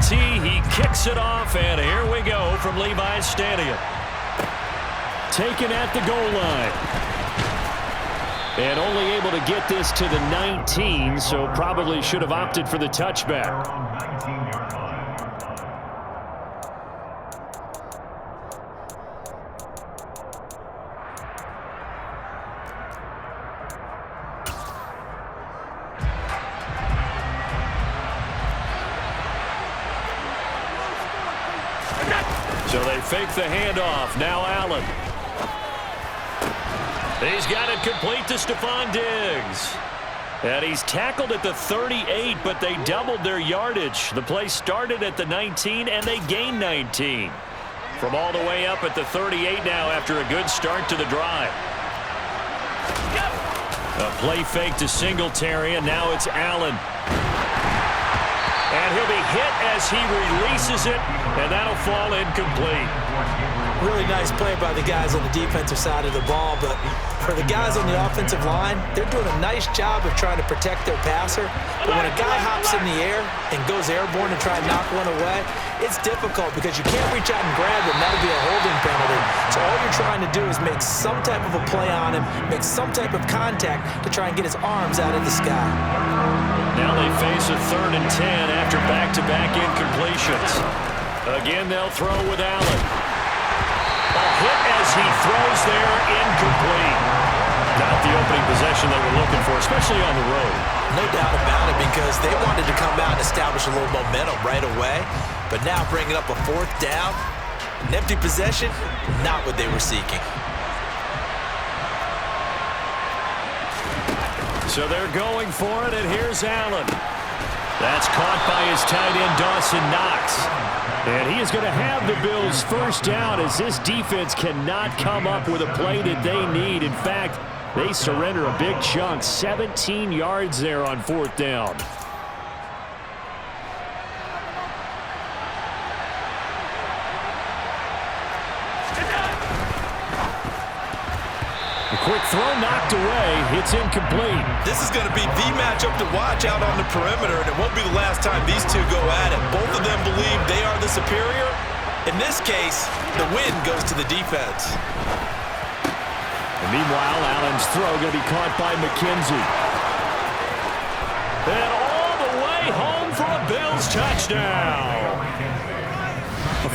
tee. He kicks it off, and here we go from Levi's Stadium. Taken at the goal line. And only able to get this to the 19, so probably should have opted for the touchback. So they fake the handoff. Now Allen. He's got it complete to Stephon Diggs. And he's tackled at the 38, but they doubled their yardage. The play started at the 19, and they gained 19. From all the way up at the 38 now after a good start to the drive. A play fake to Singletary, and now it's Allen. And he'll be hit as he releases it, and that'll fall incomplete. Really nice play by the guys on the defensive side of the ball, but for the guys on the offensive line, they're doing a nice job of trying to protect their passer. But when a guy hops in the air and goes airborne to try and knock one away, it's difficult because you can't reach out and grab him. That'll be a holding penalty. So all you're trying to do is make some type of a play on him, make some type of contact to try and get his arms out of the sky. Now they face a 3rd and 10 after back-to-back incompletions. Again, they'll throw with Allen. A hit as he throws there, incomplete. Not the opening possession they were looking for, especially on the road. No doubt about it, because they wanted to come out and establish a little momentum right away. But now bringing up a 4th down, an empty possession, not what they were seeking. So they're going for it, and here's Allen. That's caught by his tight end, Dawson Knox. And he is going to have the Bills' first down as this defense cannot come up with a play that they need. In fact, they surrender a big chunk, 17 yards there on 4th down. Quick throw knocked away. It's incomplete. This is going to be the matchup to watch out on the perimeter, and it won't be the last time these two go at it. Both of them believe they are the superior. In this case, the win goes to the defense. And meanwhile, Allen's throw going to be caught by McKenzie. And all the way home for a Bills touchdown.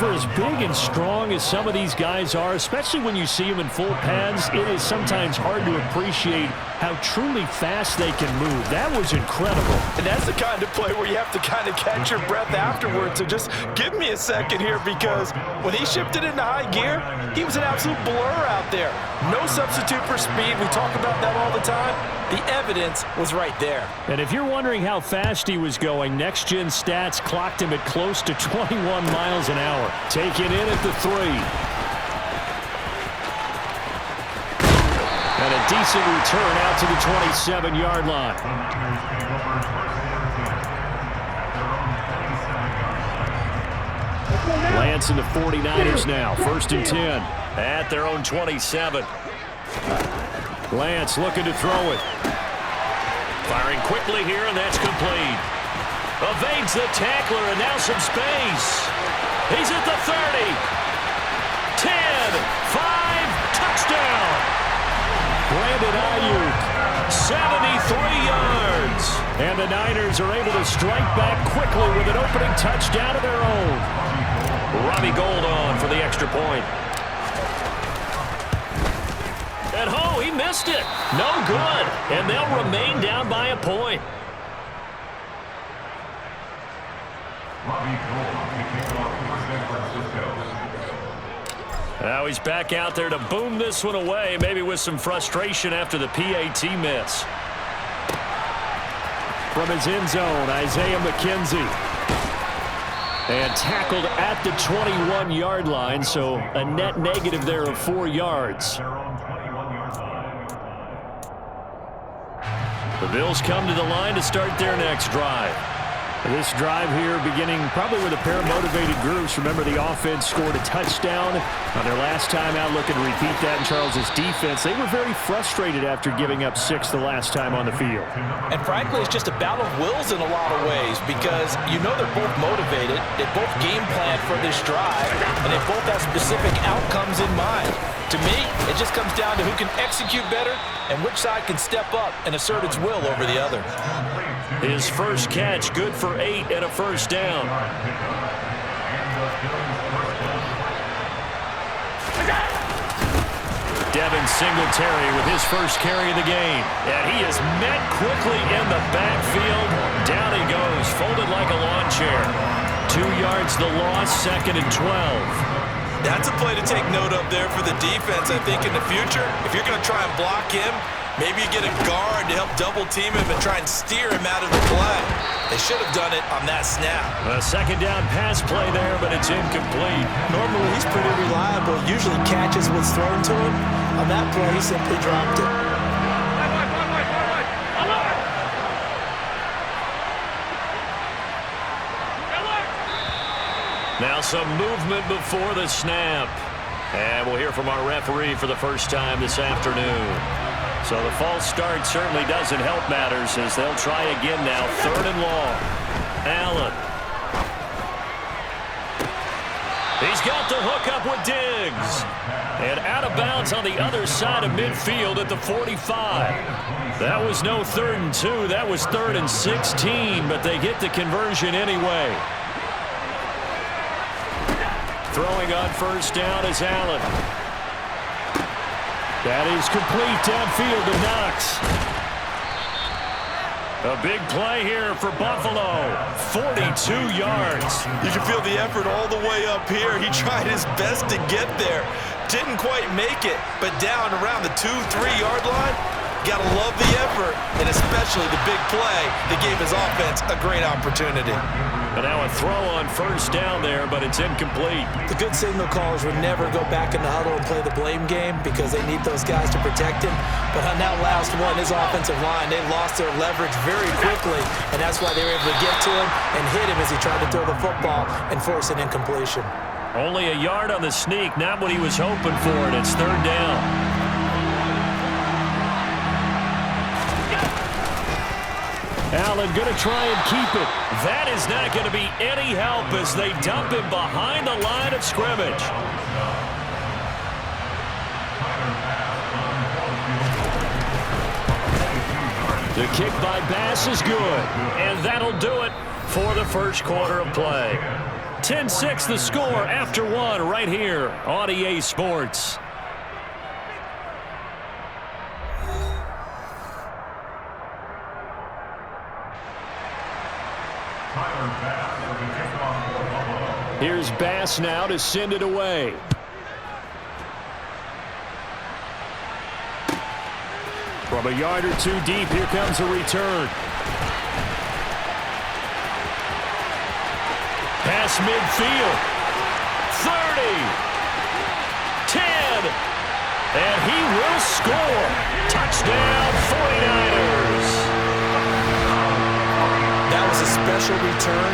For as big and strong as some of these guys are, especially when you see them in full pads, it is sometimes hard to appreciate how truly fast they can move. That was incredible. And that's the kind of play where you have to kind of catch your breath afterwards. So just give me a second here, because when he shifted into high gear, he was an absolute blur out there. No substitute for speed. We talk about that all the time. The evidence was right there. And if you're wondering how fast he was going, Next Gen Stats clocked him at close to 21 miles an hour. Taken in at the 3. And a decent return out to the 27-yard line. Lance and the 49ers now. 1st and 10 at their own 27. Lance looking to throw it. Firing quickly here, and that's complete. Evades the tackler, and now some space. He's at the 30. 10, 5, touchdown. Brandon Ayuk, 73 yards. And the Niners are able to strike back quickly with an opening touchdown of their own. Robbie Gould on for the extra point. And oh, he missed it. No good. And they'll remain down by a point. Now he's back out there to boom this one away, maybe with some frustration after the PAT miss. From his end zone, Isaiah McKenzie. And tackled at the 21-yard line, so a net negative there of 4 yards. The Bills come to the line to start their next drive. This drive here beginning probably with a pair of motivated groups. Remember, the offense scored a touchdown on their last time out, looking to repeat that in Charles's defense. They were very frustrated after giving up 6 the last time on the field. And frankly, it's just a battle of wills in a lot of ways because you know they're both motivated. They both game plan for this drive, and they both have specific outcomes in mind. To me, it just comes down to who can execute better and which side can step up and assert its will over the other. His first catch, good for 8 and a first down. Devin Singletary with his first carry of the game. And he is met quickly in the backfield. Down he goes, folded like a lawn chair. 2 yards the loss, 2nd and 12. That's a play to take note of there for the defense, I think, in the future. If you're going to try and block him, maybe you get a guard to help double-team him and try and steer him out of the play. They should have done it on that snap. A 2nd down pass play there, but it's incomplete. Normally, he's pretty reliable. Usually catches what's thrown to him. On that play, he simply dropped it. Now some movement before the snap. And we'll hear from our referee for the first time this afternoon. So the false start certainly doesn't help matters as they'll try again now. 3rd and long. Allen. He's got the hook up with Diggs. And out of bounds on the other side of midfield at the 45. That was no 3rd and 2. That was 3rd and 16, but they get the conversion anyway. Throwing on first down is Allen. That is complete downfield to Knox. A big play here for Buffalo. 42 yards. You can feel the effort all the way up here. He tried his best to get there. Didn't quite make it, but down around the 2-3 yard line, gotta love the effort, and especially the big play that gave his offense a great opportunity. And now a throw on first down there, but it's incomplete. The good signal callers would never go back in the huddle and play the blame game because they need those guys to protect him. But on that last one, his offensive line, they lost their leverage very quickly, and that's why they were able to get to him and hit him as he tried to throw the football and force an incompletion. Only a yard on the sneak, not what he was hoping for, and it's 3rd down. Allen going to try and keep it. That is not going to be any help as they dump him behind the line of scrimmage. The kick by Bass is good, and that'll do it for the first quarter of play. 10-6 the score after 1 right here on EA Sports. Here's Bass now to send it away. From a yard or 2 deep, here comes a return. Pass midfield. 30. 10. And he will score. Touchdown 49ers. That was a special return,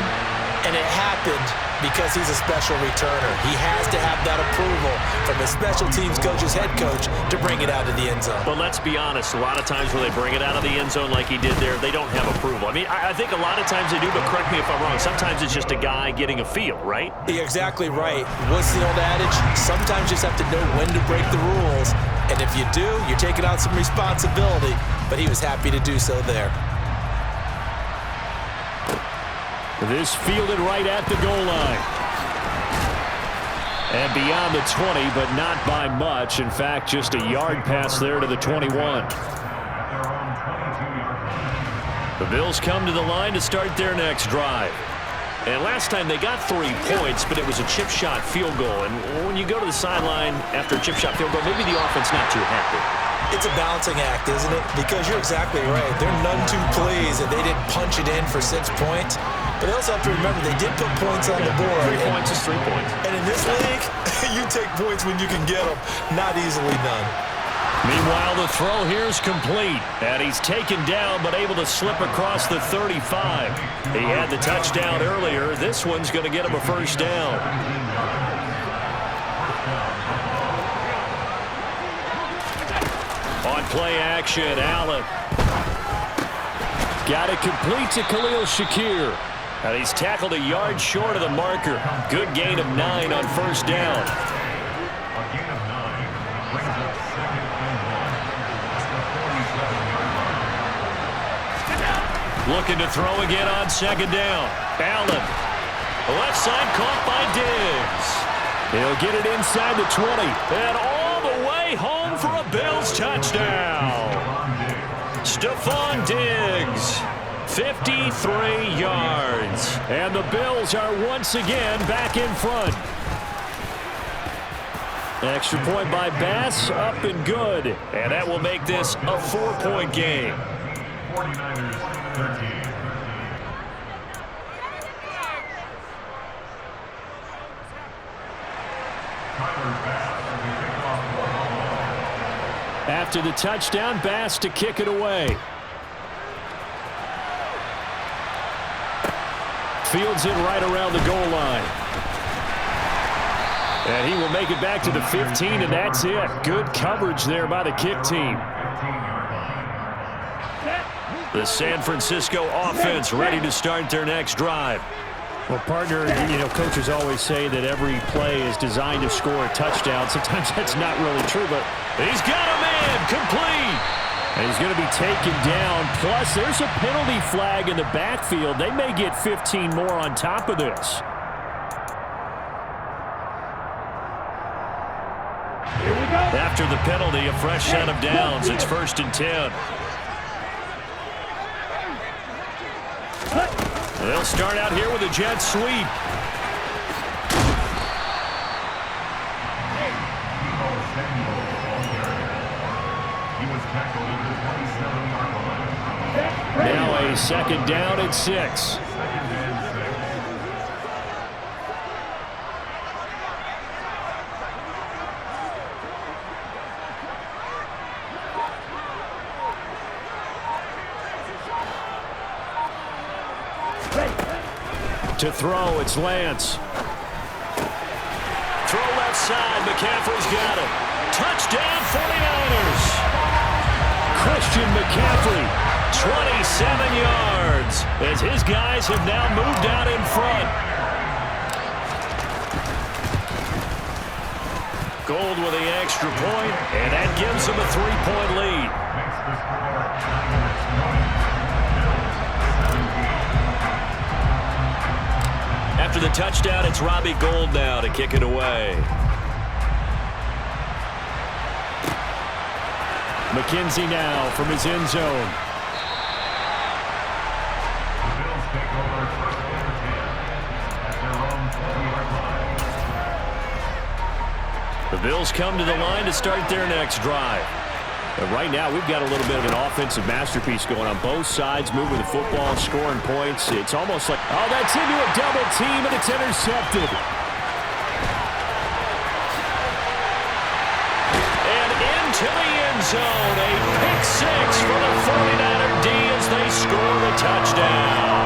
and it happened because he's a special returner. He has to have that approval from his special teams coach's head coach to bring it out of the end zone. But let's be honest, a lot of times when they bring it out of the end zone like he did there, they don't have approval. I mean, I think a lot of times they do, but correct me if I'm wrong. Sometimes it's just a guy getting a feel, right? You're exactly right. What's the old adage? Sometimes you just have to know when to break the rules. And if you do, you're taking on some responsibility. But he was happy to do so there. This fielded right at the goal line. And beyond the 20, but not by much. In fact, just a yard pass there to the 21. The Bills come to the line to start their next drive. And last time they got 3 points, but it was a chip shot field goal. And when you go to the sideline after a chip shot field goal, maybe the offense not too happy. It's a balancing act, isn't it? Because you're exactly right. They're none too pleased that they didn't punch it in for 6 points. But they also have to remember they did put points on the board. 3 points is 3 points. And in this league, you take points when you can get them. Not easily done. Meanwhile, the throw here is complete. And he's taken down but able to slip across the 35. He had the touchdown earlier. This one's going to get him a first down. On play action, Allen. Got it complete to Khalil Shakir. And he's tackled a yard short of the marker. Good gain of 9 on first down. Looking to throw again on second down. Allen. Left side caught by Diggs. He'll get it inside the 20. And all the way home for a Bills touchdown. Stephon Diggs. 53 yards. And the Bills are once again back in front. Extra point by Bass, up and good. And that will make this a 4-point game. 49ers 13. After the touchdown, Bass to kick it away. Fields it right around the goal line. And he will make it back to the 15, and that's it. Good coverage there by the kick team. The San Francisco offense ready to start their next drive. Well, partner, coaches always say that every play is designed to score a touchdown. Sometimes that's not really true, but he's got a man complete. And he's going to be taken down. Plus, there's a penalty flag in the backfield. They may get 15 more on top of this. Here we go. After the penalty, a fresh set of downs. It's 1st and 10. They'll start out here with a jet sweep. Now a second down at 6. To throw, it's Lance. Throw left side, McCaffrey's got it. Touchdown 49ers. Christian McCaffrey, 27 yards, as his guys have now moved out in front. Gold with the extra point, and that gives them a 3-point lead. After the touchdown, it's Robbie Gould now to kick it away. McKenzie now from his end zone. The Bills come to the line to start their next drive. But right now, we've got a little bit of an offensive masterpiece going on both sides, moving the football, scoring points. It's almost like, oh, that's into a double team, and it's intercepted. And into the end zone, a pick six for the 49er D as they score the touchdown.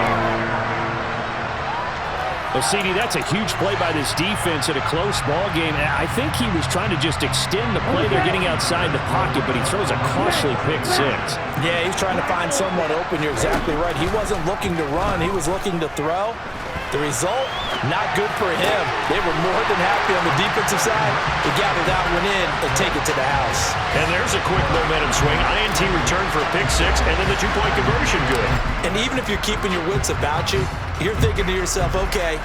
Well, CD, that's a huge play by this defense in a close ball game. I think he was trying to just extend the play. They're getting outside the pocket, but he throws a costly pick six. Yeah, he's trying to find someone open. You're exactly right. He wasn't looking to run. He was looking to throw. The result, not good for him. They were more than happy on the defensive side to gather that one in and take it to the house. And there's a quick momentum swing. INT return for a pick six, and then the 2-point conversion good. And even if you're keeping your wits about you, you're thinking to yourself, okay,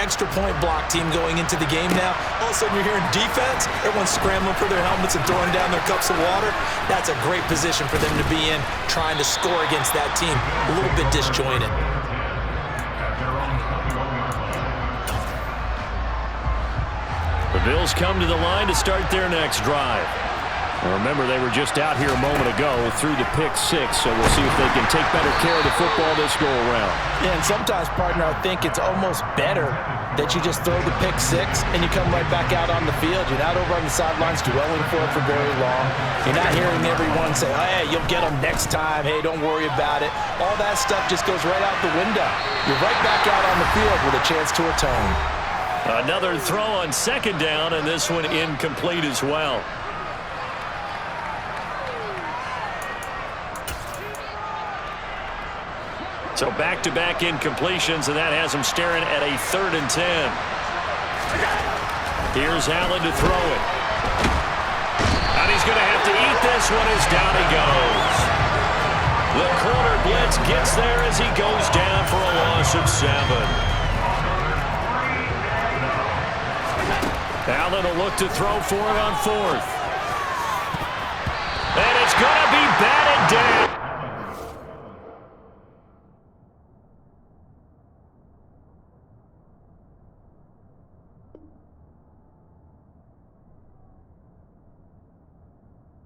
extra point block team going into the game now. All of a sudden you're hearing defense. Everyone's scrambling for their helmets and throwing down their cups of water. That's a great position for them to be in, trying to score against that team. A little bit disjointed. The Bills come to the line to start their next drive. Remember, they were just out here a moment ago through the pick six, so we'll see if they can take better care of the football this go-around. Yeah, and sometimes, partner, I think it's almost better that you just throw the pick six and you come right back out on the field. You're not over on the sidelines dwelling for it for very long. You're not hearing everyone say, oh, hey, you'll get them next time. Hey, don't worry about it. All that stuff just goes right out the window. You're right back out on the field with a chance to atone. Another throw on second down, and this one incomplete as well. So back-to-back incompletions, and that has him staring at a 3rd and 10. Here's Allen to throw it. And he's going to have to eat this one as down he goes. The corner blitz gets there as he goes down for a loss of 7. Allen will look to throw for it on 4th. And it's going to be batted down.